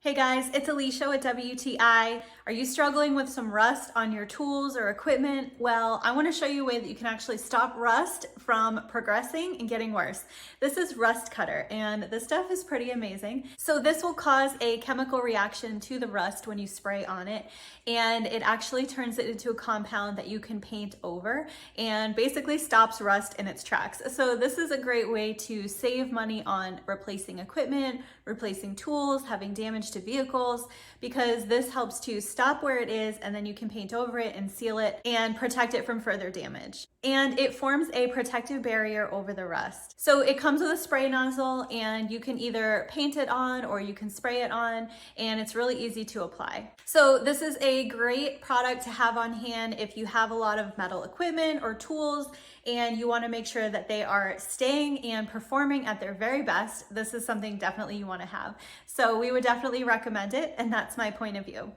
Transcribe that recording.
Hey guys, it's Alicia with WTI. Are you struggling with some rust on your tools or equipment? Well, I want to show you a way that you can actually stop rust from progressing and getting worse. This is Rust Kutter, and this stuff is pretty amazing. So this will cause a chemical reaction to the rust when you spray on it, and it actually turns it into a compound that you can paint over and basically stops rust in its tracks. So this is a great way to save money on replacing equipment, replacing tools, having damage to vehicles, because this helps to stop where it is and then you can paint over it and seal it and protect it from further damage. And it forms a protective barrier over the rust. So it comes with a spray nozzle and you can either paint it on or you can spray it on, and it's really easy to apply. So this is a great product to have on hand if you have a lot of metal equipment or tools and you want to make sure that they are staying and performing at their very best. This is something definitely you want to have. So we would definitely recommend it, and that's my point of view.